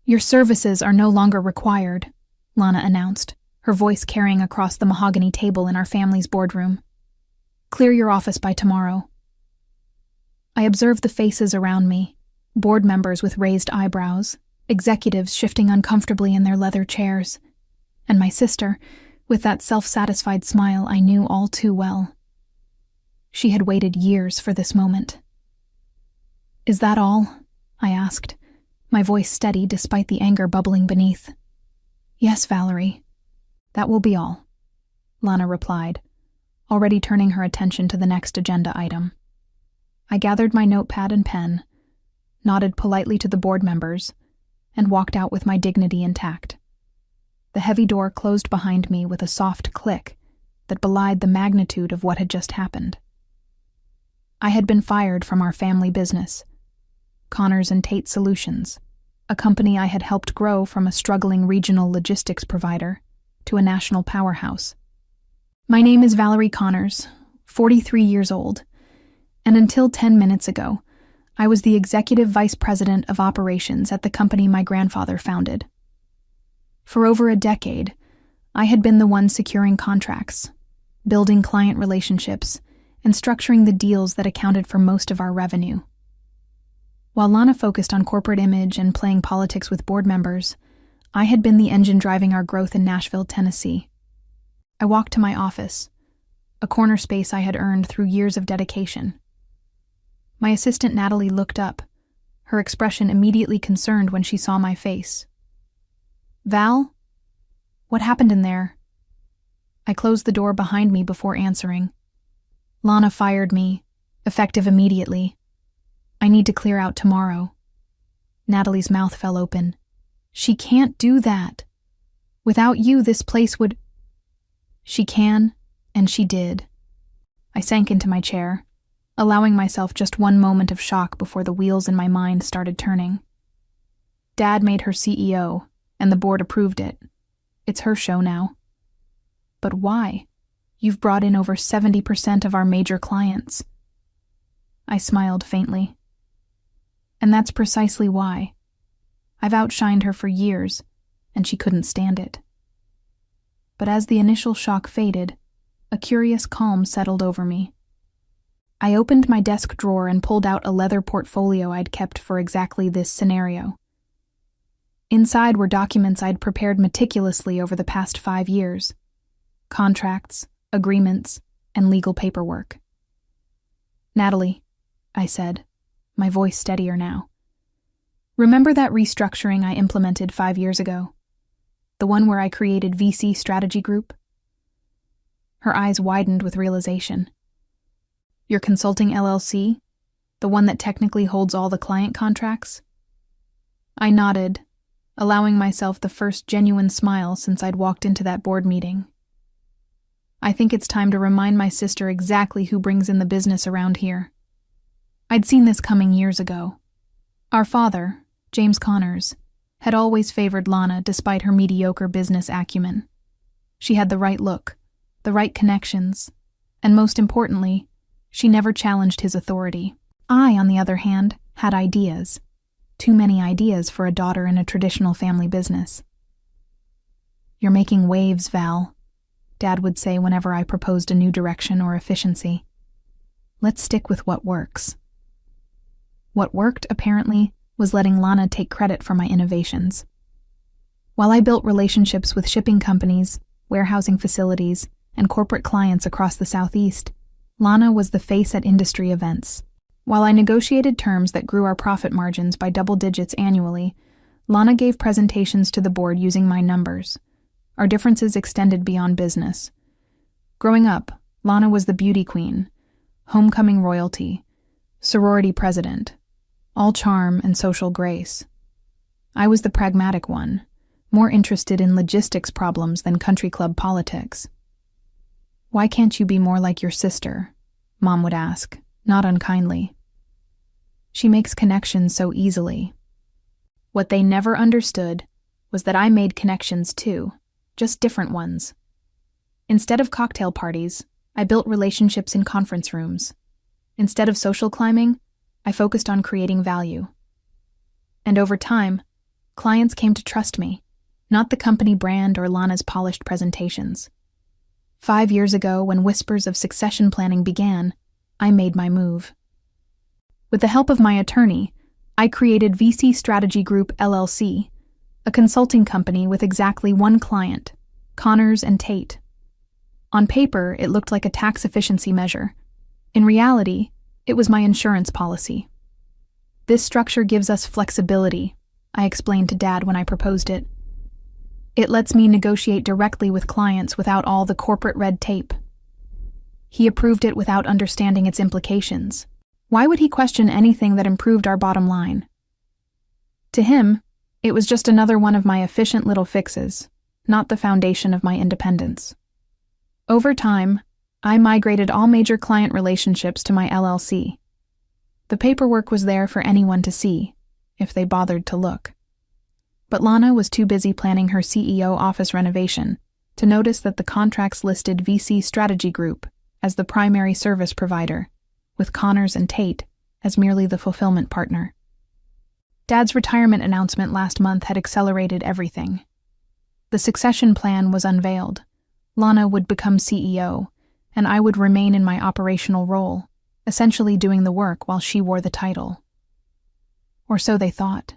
"Your services are no longer required," Lana announced, her voice carrying across the mahogany table in our family's boardroom. "Clear your office by tomorrow." I observed the faces around me, board members with raised eyebrows, executives shifting uncomfortably in their leather chairs, and my sister, with that self-satisfied smile I knew all too well. She had waited years for this moment. "Is that all?" I asked, my voice steady despite the anger bubbling beneath. "Yes, Valerie, that will be all," Lana replied, already turning her attention to the next agenda item. I gathered my notepad and pen, nodded politely to the board members, and walked out with my dignity intact. The heavy door closed behind me with a soft click that belied the magnitude of what had just happened. I had been fired from our family business, Connors and Tate Solutions, a company I had helped grow from a struggling regional logistics provider to a national powerhouse. My name is Valerie Connors, 43 years old, and until 10 minutes ago, I was the executive vice president of operations at the company my grandfather founded. For over a decade, I had been the one securing contracts, building client relationships, and structuring the deals that accounted for most of our revenue. While Lana focused on corporate image and playing politics with board members, I had been the engine driving our growth in Nashville, Tennessee. I walked to my office, a corner space I had earned through years of dedication. My assistant Natalie looked up, her expression immediately concerned when she saw my face. "Val? What happened in there?" I closed the door behind me before answering. "Lana fired me, effective immediately. I need to clear out tomorrow." Natalie's mouth fell open. "She can't do that. Without you, this place would—" "She can, and she did." I sank into my chair, allowing myself just one moment of shock before the wheels in my mind started turning. Dad made her CEO, and the board approved it. It's her show now. But why? You've brought in over 70% of our major clients. I smiled faintly. And that's precisely why. I've outshined her for years, and she couldn't stand it. But as the initial shock faded, a curious calm settled over me. I opened my desk drawer and pulled out a leather portfolio I'd kept for exactly this scenario. Inside were documents I'd prepared meticulously over the past 5 years. Contracts, agreements, and legal paperwork. "Natalie," I said, my voice steadier now. "Remember that restructuring I implemented 5 years ago? The one where I created VC Strategy Group?" Her eyes widened with realization. "Your consulting LLC? The one that technically holds all the client contracts?" I nodded, allowing myself the first genuine smile since I'd walked into that board meeting. I think it's time to remind my sister exactly who brings in the business around here. I'd seen this coming years ago. Our father, James Connors, had always favored Lana despite her mediocre business acumen. She had the right look, the right connections, and most importantly, she never challenged his authority. I, on the other hand, had ideas. Too many ideas for a daughter in a traditional family business. "You're making waves, Val," Dad would say whenever I proposed a new direction or efficiency. "Let's stick with what works." What worked, apparently, was letting Lana take credit for my innovations. While I built relationships with shipping companies, warehousing facilities, and corporate clients across the Southeast, Lana was the face at industry events. While I negotiated terms that grew our profit margins by double digits annually, Lana gave presentations to the board using my numbers. Our differences extended beyond business. Growing up, Lana was the beauty queen, homecoming royalty, sorority president, all charm and social grace. I was the pragmatic one, more interested in logistics problems than country club politics. "Why can't you be more like your sister?" Mom would ask, not unkindly. "She makes connections so easily." What they never understood was that I made connections too, just different ones. Instead of cocktail parties, I built relationships in conference rooms. Instead of social climbing, I focused on creating value. And over time, Clients came to trust me, not the company brand or Lana's polished presentations. 5 years ago, when whispers of succession planning began, I made my move. With the help of my attorney, I created VC Strategy Group LLC, a consulting company with exactly one client, Connors and Tate. On paper, it looked like a tax efficiency measure. In reality, it was my insurance policy. This structure gives us flexibility, I explained to Dad when I proposed it. It lets me negotiate directly with clients without all the corporate red tape. He approved it without understanding its implications. Why would he question anything that improved our bottom line? To him, it was just another one of my efficient little fixes, not the foundation of my independence. Over time, I migrated all major client relationships to my LLC. The paperwork was there for anyone to see, if they bothered to look. But Lana was too busy planning her CEO office renovation to notice that the contracts listed VC Strategy Group as the primary service provider, with Connors and Tate as merely the fulfillment partner. Dad's retirement announcement last month had accelerated everything. The succession plan was unveiled. Lana would become CEO, and I would remain in my operational role, essentially doing the work while she wore the title. Or so they thought.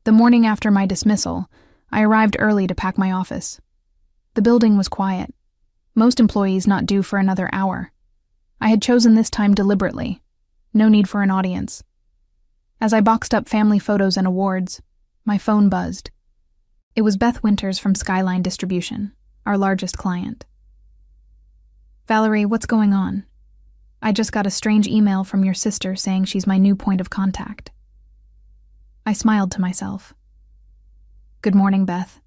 The morning after my dismissal, I arrived early to pack my office. The building was quiet, most employees not due for another hour. I had chosen this time deliberately. No need for an audience. As I boxed up family photos and awards, my phone buzzed. It was Beth Winters from Skyline Distribution, our largest client. "Valerie, what's going on? I just got a strange email from your sister saying she's my new point of contact." I smiled to myself. "Good morning, Beth.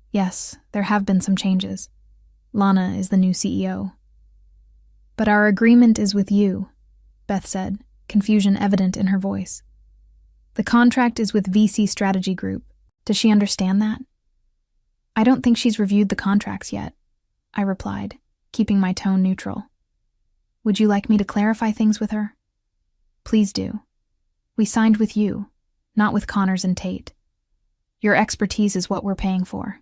Yes, there have been some changes. Lana is the new CEO. But our agreement is with you," Beth said, confusion evident in her voice. "The contract is with VC Strategy Group. Does she understand that?" "I don't think she's reviewed the contracts yet," I replied, keeping my tone neutral. "Would you like me to clarify things with her?" "Please do. We signed with you, not with Connors and Tate. Your expertise is what we're paying for."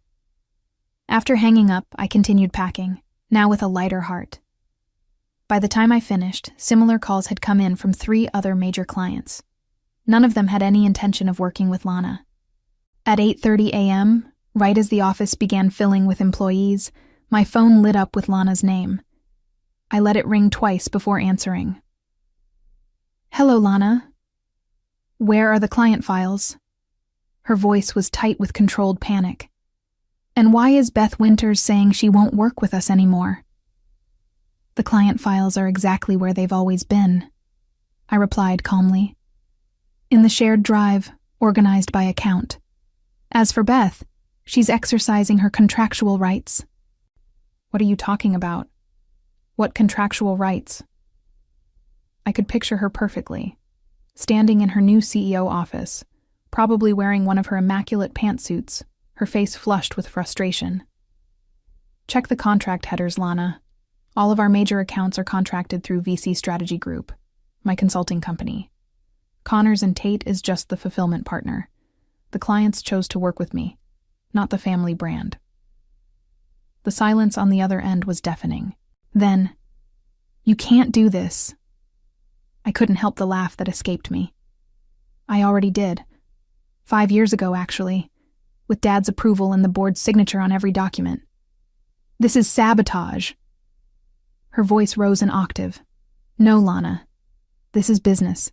After hanging up, I continued packing, now with a lighter heart. By the time I finished, similar calls had come in from 3 other major clients. None of them had any intention of working with Lana. At 8:30 a.m., right as the office began filling with employees, my phone lit up with Lana's name. I let it ring twice before answering. "Hello, Lana. Where are the client files?" Her voice was tight with controlled panic. "And why is Beth Winters saying she won't work with us anymore?" "The client files are exactly where they've always been," I replied calmly. "In the shared drive, organized by account. As for Beth, she's exercising her contractual rights." "What are you talking about? What contractual rights?" I could picture her perfectly, standing in her new CEO office, probably wearing one of her immaculate pantsuits, her face flushed with frustration. "Check the contract headers, Lana. All of our major accounts are contracted through VC Strategy Group, my consulting company. Connors and Tate is just the fulfillment partner. The clients chose to work with me, not the family brand." The silence on the other end was deafening. Then, "You can't do this." I couldn't help the laugh that escaped me. I already did. 5 years ago, actually, with Dad's approval and the board's signature on every document. "This is sabotage." Her voice rose an octave. "No, Lana. This is business.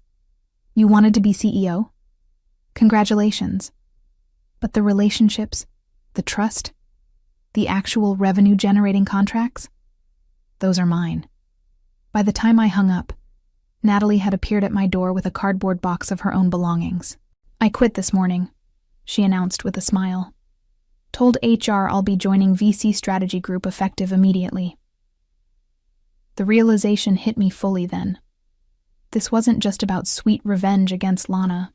You wanted to be CEO? Congratulations. But the relationships, the trust, the actual revenue-generating contracts? Those are mine." By the time I hung up, Natalie had appeared at my door with a cardboard box of her own belongings. "I quit this morning," she announced with a smile. "Told HR I'll be joining VC Strategy Group effective immediately." The realization hit me fully then. This wasn't just about sweet revenge against Lana.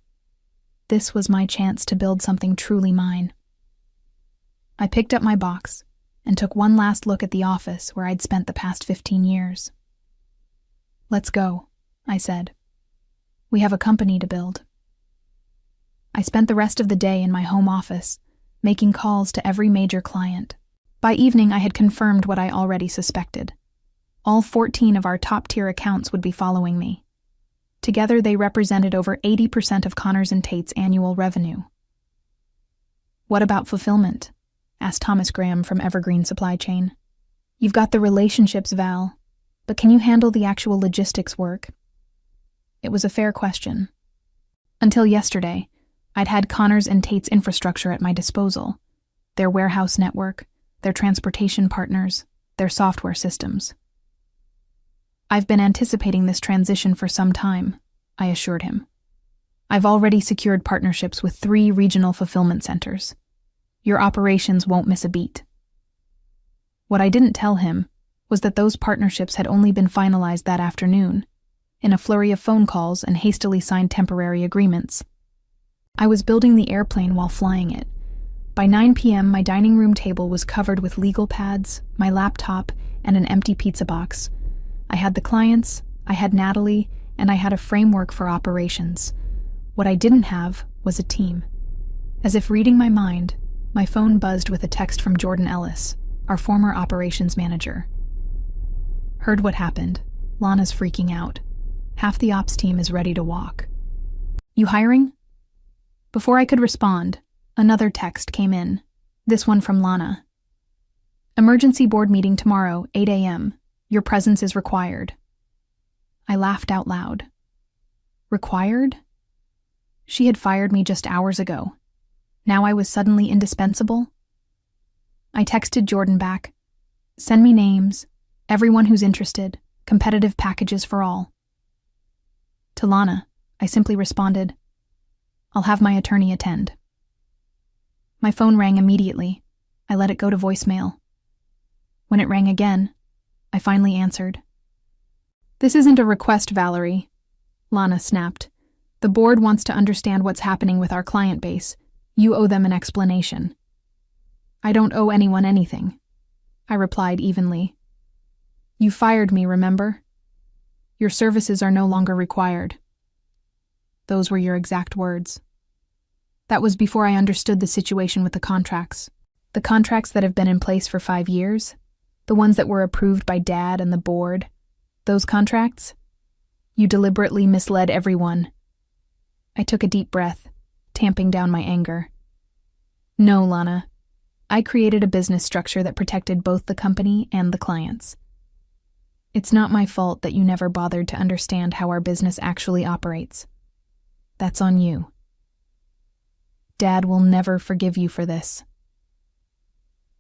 This was my chance to build something truly mine. I picked up my box and took one last look at the office where I'd spent the past 15 years. "Let's go," I said. "We have a company to build." I spent the rest of the day in my home office, making calls to every major client. By evening, I had confirmed what I already suspected. All 14 of our top-tier accounts would be following me. Together, they represented over 80% of Connors & Tate's annual revenue. "What about fulfillment?" asked Thomas Graham from Evergreen Supply Chain. "You've got the relationships, Val, but can you handle the actual logistics work?" It was a fair question. Until yesterday, I'd had Connors & Tate's infrastructure at my disposal, their warehouse network, their transportation partners, their software systems. "I've been anticipating this transition for some time," I assured him. "I've already secured partnerships with 3 regional fulfillment centers. Your operations won't miss a beat." What I didn't tell him was that those partnerships had only been finalized that afternoon, in a flurry of phone calls and hastily signed temporary agreements. I was building the airplane while flying it. By 9 p.m., my dining room table was covered with legal pads, my laptop, and an empty pizza box. I had the clients, I had Natalie, and I had a framework for operations. What I didn't have was a team. As if reading my mind, my phone buzzed with a text from Jordan Ellis, our former operations manager. "Heard what happened. Lana's freaking out. Half the ops team is ready to walk. You hiring?" Before I could respond, another text came in, this one from Lana. "Emergency board meeting tomorrow, 8 a.m. Your presence is required." I laughed out loud. Required? She had fired me just hours ago. Now I was suddenly indispensable? I texted Jordan back. "Send me names, everyone who's interested, competitive packages for all." To Lana, I simply responded, "I'll have my attorney attend." My phone rang immediately. I let it go to voicemail. When it rang again, I finally answered. "This isn't a request, Valerie," Lana snapped. "The board wants to understand what's happening with our client base. You owe them an explanation." "I don't owe anyone anything," I replied evenly. "You fired me, remember? Your services are no longer required." Those were your exact words. That was before I understood the situation with the contracts. The contracts that have been in place for 5 years, the ones that were approved by Dad and the board, those contracts? You deliberately misled everyone. I took a deep breath, tamping down my anger. "No, Lana. I created a business structure that protected both the company and the clients. It's not my fault that you never bothered to understand how our business actually operates. That's on you. Dad will never forgive you for this."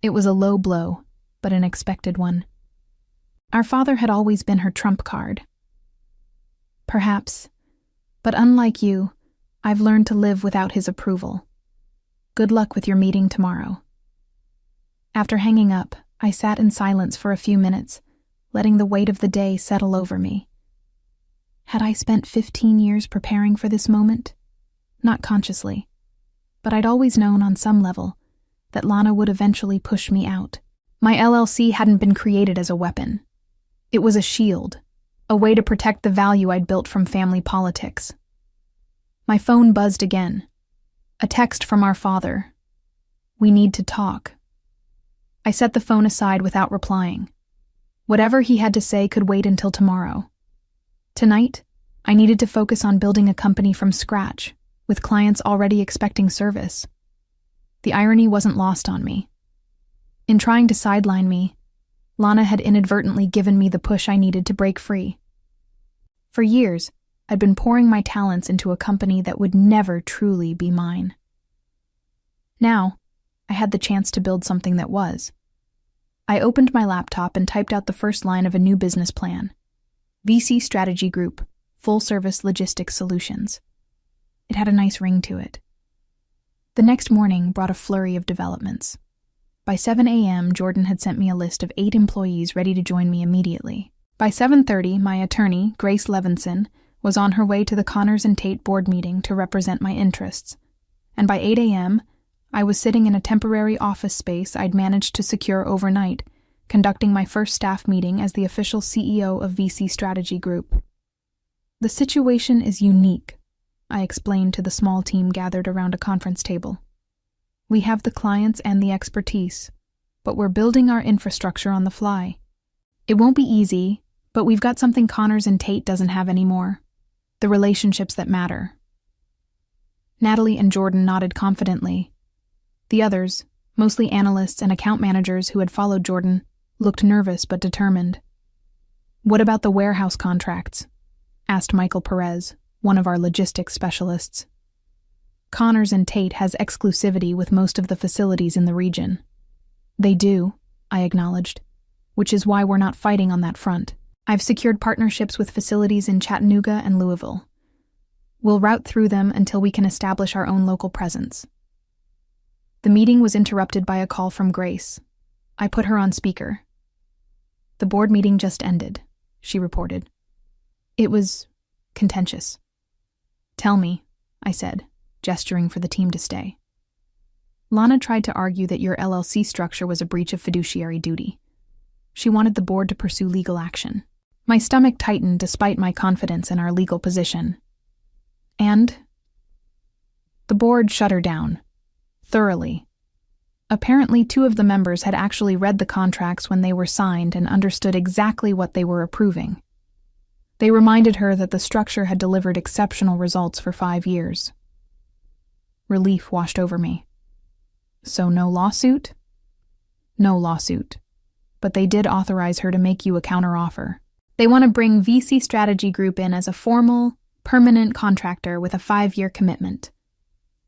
It was a low blow, but an expected one. Our father had always been her trump card. Perhaps, but unlike you, I've learned to live without his approval. Good luck with your meeting tomorrow. After hanging up, I sat in silence for a few minutes, letting the weight of the day settle over me. Had I spent 15 years preparing for this moment? Not consciously, but I'd always known on some level that Lana would eventually push me out. My LLC hadn't been created as a weapon. It was a shield, a way to protect the value I'd built from family politics. My phone buzzed again. A text from our father. "We need to talk." I set the phone aside without replying. Whatever he had to say could wait until tomorrow. Tonight, I needed to focus on building a company from scratch, with clients already expecting service. The irony wasn't lost on me. In trying to sideline me, Lana had inadvertently given me the push I needed to break free. For years, I'd been pouring my talents into a company that would never truly be mine. Now, I had the chance to build something that was. I opened my laptop and typed out the first line of a new business plan. VC Strategy Group, Full-Service Logistics Solutions. It had a nice ring to it. The next morning brought a flurry of developments. By 7 a.m., Jordan had sent me a list of 8 employees ready to join me immediately. By 7:30, my attorney, Grace Levinson, was on her way to the Connors & Tate board meeting to represent my interests. And by 8 a.m., I was sitting in a temporary office space I'd managed to secure overnight, conducting my first staff meeting as the official CEO of VC Strategy Group. "The situation is unique," I explained to the small team gathered around a conference table. We have the clients and the expertise, but we're building our infrastructure on the fly. It won't be easy, but we've got something Connors and Tate doesn't have anymore. The relationships that matter. Natalie and Jordan nodded confidently. The others, mostly analysts and account managers who had followed Jordan, looked nervous but determined. "What about the warehouse contracts?" asked Michael Perez, one of our logistics specialists. "Connors and Tate has exclusivity with most of the facilities in the region." "They do," I acknowledged, "which is why we're not fighting on that front. I've secured partnerships with facilities in Chattanooga and Louisville. We'll route through them until we can establish our own local presence." The meeting was interrupted by a call from Grace. I put her on speaker. "The board meeting just ended," she reported. "It was contentious." "Tell me," I said, gesturing for the team to stay. "Lana tried to argue that your LLC structure was a breach of fiduciary duty. She wanted the board to pursue legal action." My stomach tightened despite my confidence in our legal position. And the board shut her down. Thoroughly. Apparently, 2 of the members had actually read the contracts when they were signed and understood exactly what they were approving. They reminded her that the structure had delivered exceptional results for 5 years. Relief washed over me. "So no lawsuit?" "No lawsuit. But they did authorize her to make you a counteroffer. They want to bring VC Strategy Group in as a formal, permanent contractor with a 5-year commitment.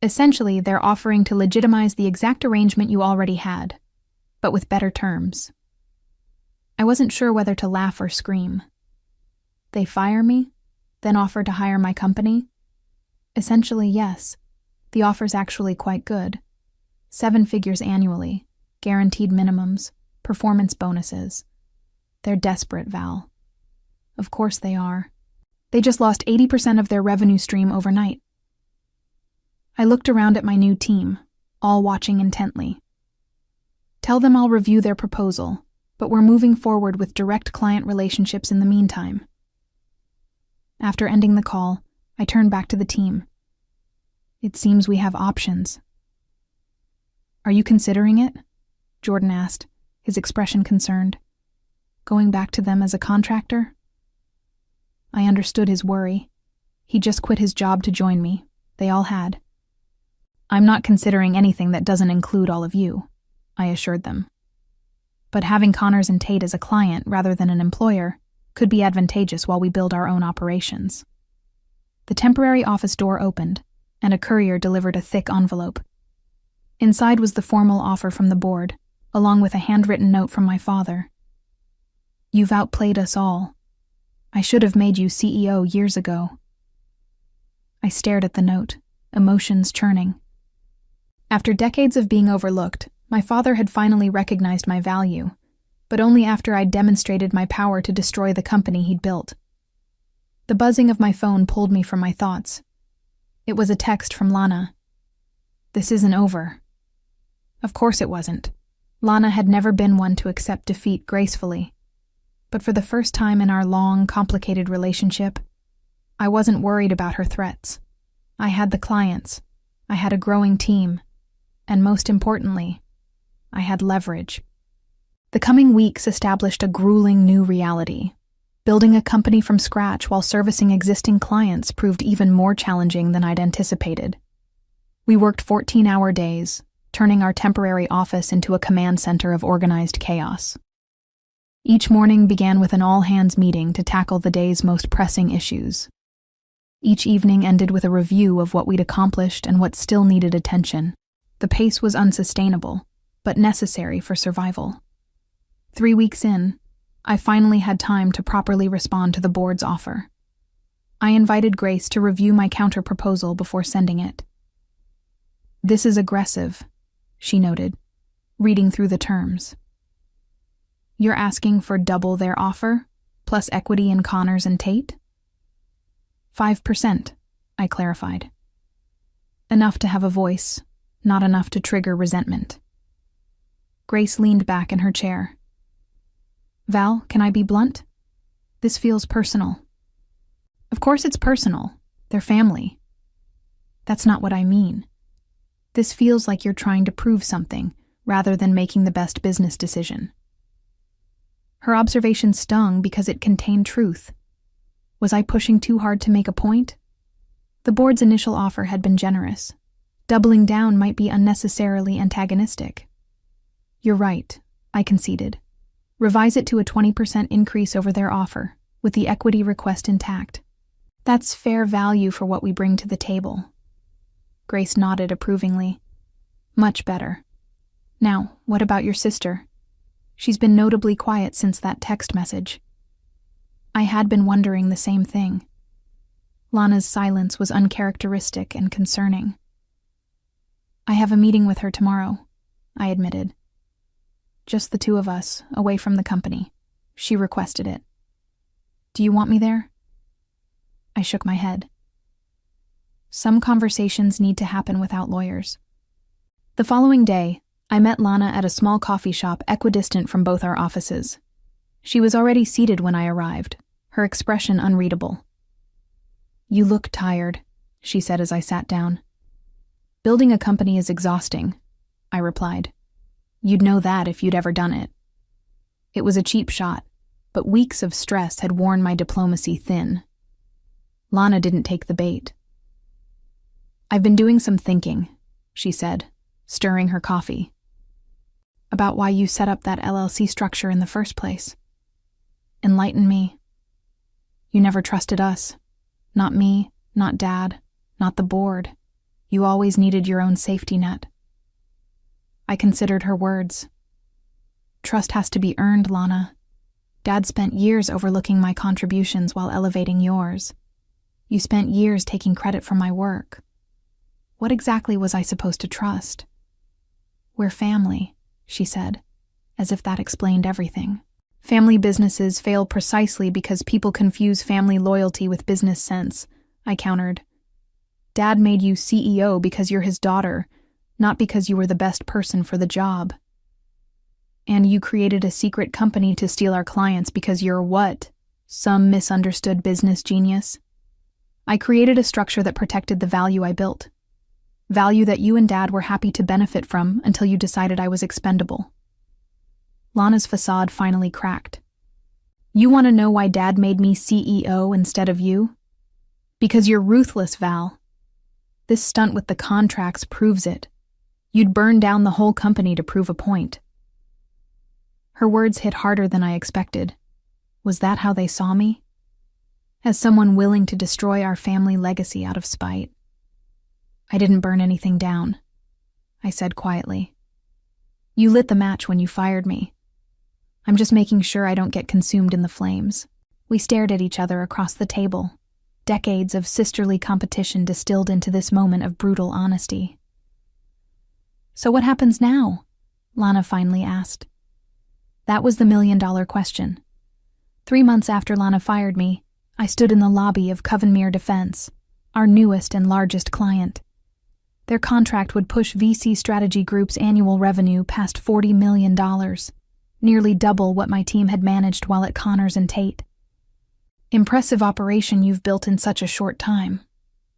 Essentially, they're offering to legitimize the exact arrangement you already had, but with better terms." I wasn't sure whether to laugh or scream. They fire me, then offer to hire my company? Essentially, yes. The offer's actually quite good. 7 figures annually, guaranteed minimums, performance bonuses. They're desperate, Val. Of course they are. They just lost 80% of their revenue stream overnight. I looked around at my new team, all watching intently. "Tell them I'll review their proposal, but we're moving forward with direct client relationships in the meantime." After ending the call, I turned back to the team. "It seems we have options." "Are you considering it?" Jordan asked, his expression concerned. "Going back to them as a contractor?" I understood his worry. He just quit his job to join me. They all had. "I'm not considering anything that doesn't include all of you," I assured them. "But having Connors and Tate as a client rather than an employer could be advantageous while we build our own operations." The temporary office door opened, and a courier delivered a thick envelope. Inside was the formal offer from the board, along with a handwritten note from my father. "You've outplayed us all. I should have made you CEO years ago." I stared at the note, emotions churning. After decades of being overlooked, my father had finally recognized my value, but only after I'd demonstrated my power to destroy the company he'd built. The buzzing of my phone pulled me from my thoughts. It was a text from Lana. "This isn't over." Of course it wasn't. Lana had never been one to accept defeat gracefully. But for the first time in our long, complicated relationship, I wasn't worried about her threats. I had the clients. I had a growing team. And most importantly, I had leverage. The coming weeks established a grueling new reality. Building a company from scratch while servicing existing clients proved even more challenging than I'd anticipated. We worked 14-hour days, turning our temporary office into a command center of organized chaos. Each morning began with an all-hands meeting to tackle the day's most pressing issues. Each evening ended with a review of what we'd accomplished and what still needed attention. The pace was unsustainable, but necessary for survival. 3 weeks in, I finally had time to properly respond to the board's offer. I invited Grace to review my counter-proposal before sending it. "This is aggressive," she noted, reading through the terms. "You're asking for double their offer, plus equity in Connors and Tate?" 5%, I clarified. Enough to have a voice, not enough to trigger resentment. Grace leaned back in her chair. "Val, can I be blunt? This feels personal." "Of course it's personal. They're family. That's not what I mean. This feels like you're trying to prove something, rather than making the best business decision." Her observation stung because it contained truth. Was I pushing too hard to make a point? The board's initial offer had been generous. Doubling down might be unnecessarily antagonistic. "You're right," I conceded. "Revise it to a 20% increase over their offer, with the equity request intact. That's fair value for what we bring to the table." Grace nodded approvingly. "Much better. Now, what about your sister? She's been notably quiet since that text message." I had been wondering the same thing. Lana's silence was uncharacteristic and concerning. "I have a meeting with her tomorrow," I admitted. "Just the two of us, away from the company. She requested it. Do you want me there?" I shook my head. Some conversations need to happen without lawyers. The following day, I met Lana at a small coffee shop equidistant from both our offices. She was already seated when I arrived, her expression unreadable. "You look tired," she said as I sat down. "Building a company is exhausting," I replied. "You'd know that if you'd ever done it." It was a cheap shot, but weeks of stress had worn my diplomacy thin. Lana didn't take the bait. "I've been doing some thinking," she said, stirring her coffee. "About why you set up that LLC structure in the first place. Enlighten me. You never trusted us. Not me, not Dad, not the board. You always needed your own safety net." I considered her words. "Trust has to be earned, Lana. Dad spent years overlooking my contributions while elevating yours. You spent years taking credit for my work. What exactly was I supposed to trust?" "We're family," she said, as if that explained everything. "Family businesses fail precisely because people confuse family loyalty with business sense," I countered. "Dad made you CEO because you're his daughter, not because you were the best person for the job. And you created a secret company to steal our clients because you're what? Some misunderstood business genius? I created a structure that protected the value I built. Value that you and Dad were happy to benefit from until you decided I was expendable." Lana's facade finally cracked. "You want to know why Dad made me CEO instead of you? Because you're ruthless, Val. This stunt with the contracts proves it. You'd burn down the whole company to prove a point." Her words hit harder than I expected. Was that how they saw me? As someone willing to destroy our family legacy out of spite? "I didn't burn anything down," I said quietly. "You lit the match when you fired me. I'm just making sure I don't get consumed in the flames." We stared at each other across the table, decades of sisterly competition distilled into this moment of brutal honesty. "So what happens now?" Lana finally asked. That was the million-dollar question. 3 months after Lana fired me, I stood in the lobby of Covenmere Defense, our newest and largest client. Their contract would push VC Strategy Group's annual revenue past $40 million, nearly double what my team had managed while at Connors and Tate. "Impressive operation you've built in such a short time,"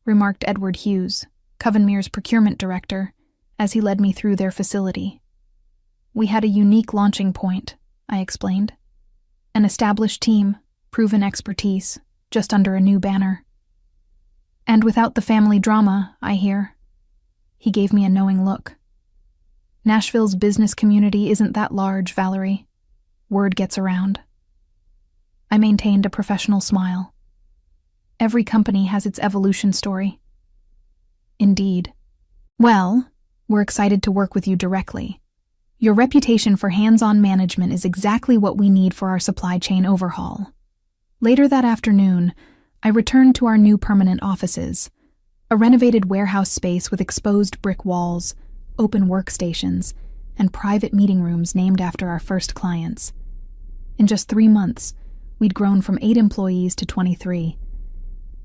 remarked Edward Hughes, Covenmere's procurement director, as he led me through their facility. "We had a unique launching point," I explained. "An established team, proven expertise, just under a new banner. And without the family drama, I hear." He gave me a knowing look. "Nashville's business community isn't that large, Valerie. Word gets around." I maintained a professional smile. "Every company has its evolution story." "Indeed. Well, we're excited to work with you directly. Your reputation for hands-on management is exactly what we need for our supply chain overhaul." Later that afternoon, I returned to our new permanent offices, a renovated warehouse space with exposed brick walls, open workstations, and private meeting rooms named after our first clients. In just 3 months, we'd grown from 8 employees to 23.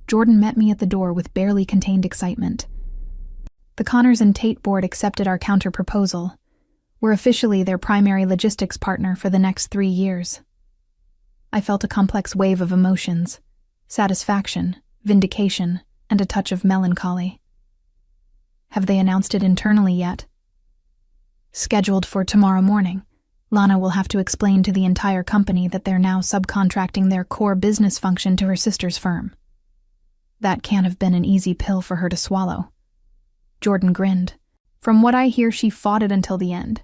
Jordan met me at the door with barely contained excitement. The Connors and Tate board accepted our counter-proposal. We're officially their primary logistics partner for the next 3 years. I felt a complex wave of emotions: satisfaction, vindication, and a touch of melancholy. Have they announced it internally yet? Scheduled for tomorrow morning, Lana will have to explain to the entire company that they're now subcontracting their core business function to her sister's firm. That can't have been an easy pill for her to swallow. Jordan grinned. From what I hear, she fought it until the end.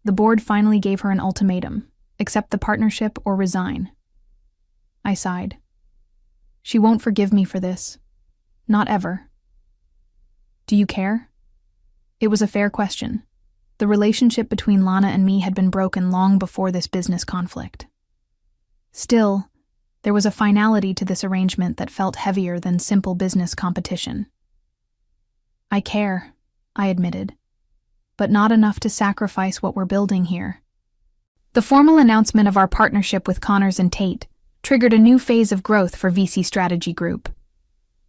The board finally gave her an ultimatum: accept the partnership or resign. I sighed. She won't forgive me for this. Not ever. Do you care? It was a fair question. The relationship between Lana and me had been broken long before this business conflict. Still, there was a finality to this arrangement that felt heavier than simple business competition. I care, I admitted, but not enough to sacrifice what we're building here. The formal announcement of our partnership with Connors and Tate triggered a new phase of growth for VC Strategy Group.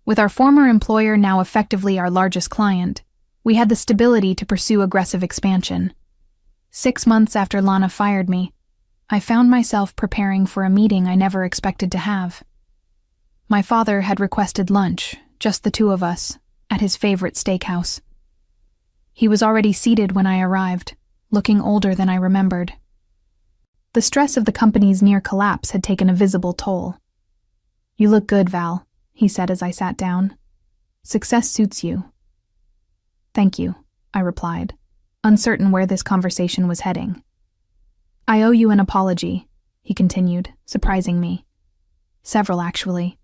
With our former employer now effectively our largest client, we had the stability to pursue aggressive expansion. 6 months after Lana fired me, I found myself preparing for a meeting I never expected to have. My father had requested lunch, just the two of us, at his favorite steakhouse. He was already seated when I arrived, looking older than I remembered. The stress of the company's near collapse had taken a visible toll. "You look good, Val," he said as I sat down. "Success suits you." "Thank you," I replied, uncertain where this conversation was heading. "I owe you an apology," he continued, surprising me. "Several, actually."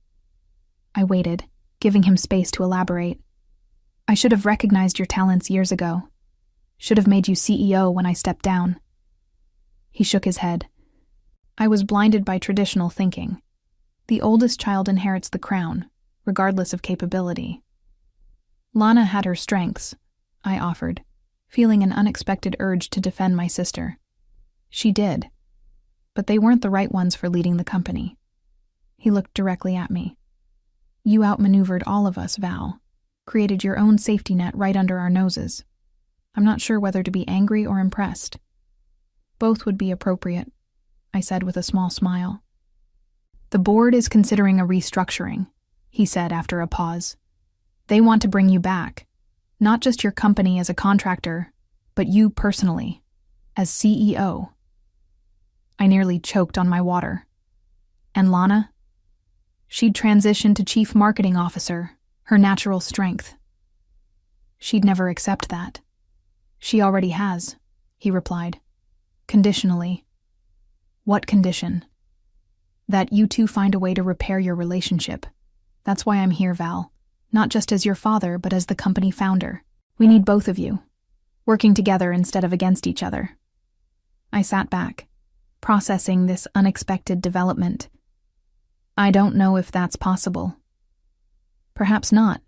I waited, giving him space to elaborate. "I should have recognized your talents years ago. Should have made you CEO when I stepped down." He shook his head. "I was blinded by traditional thinking. The oldest child inherits the crown, regardless of capability." "Lana had her strengths," I offered, feeling an unexpected urge to defend my sister. "She did, but they weren't the right ones for leading the company." He looked directly at me. "You outmaneuvered all of us, Val. Created your own safety net right under our noses. I'm not sure whether to be angry or impressed." "Both would be appropriate," I said with a small smile. "The board is considering a restructuring," he said after a pause. "They want to bring you back, not just your company as a contractor, but you personally, as CEO." I nearly choked on my water. "And Lana?" "She'd transition to Chief Marketing Officer, her natural strength." "She'd never accept that." "She already has," he replied. "Conditionally." "What condition?" "That you two find a way to repair your relationship. That's why I'm here, Val. Not just as your father, but as the company founder. We need both of you, working together instead of against each other." I sat back, processing this unexpected development. "I don't know if that's possible." "Perhaps not,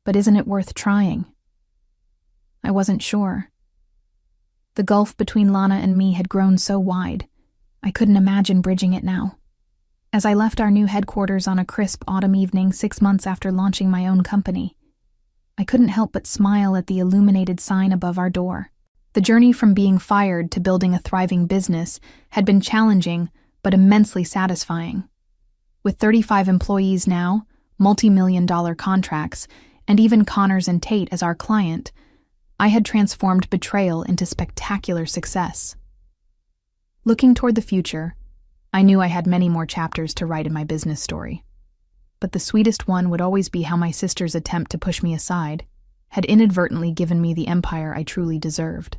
but isn't it worth trying?" I wasn't sure. The gulf between Lana and me had grown so wide, I couldn't imagine bridging it now. As I left our new headquarters on a crisp autumn evening 6 months after launching my own company, I couldn't help but smile at the illuminated sign above our door. The journey from being fired to building a thriving business had been challenging but immensely satisfying. With 35 employees now, multi-million-dollar contracts, and even Connors and Tate as our client, I had transformed betrayal into spectacular success. Looking toward the future, I knew I had many more chapters to write in my business story. But the sweetest one would always be how my sister's attempt to push me aside had inadvertently given me the empire I truly deserved.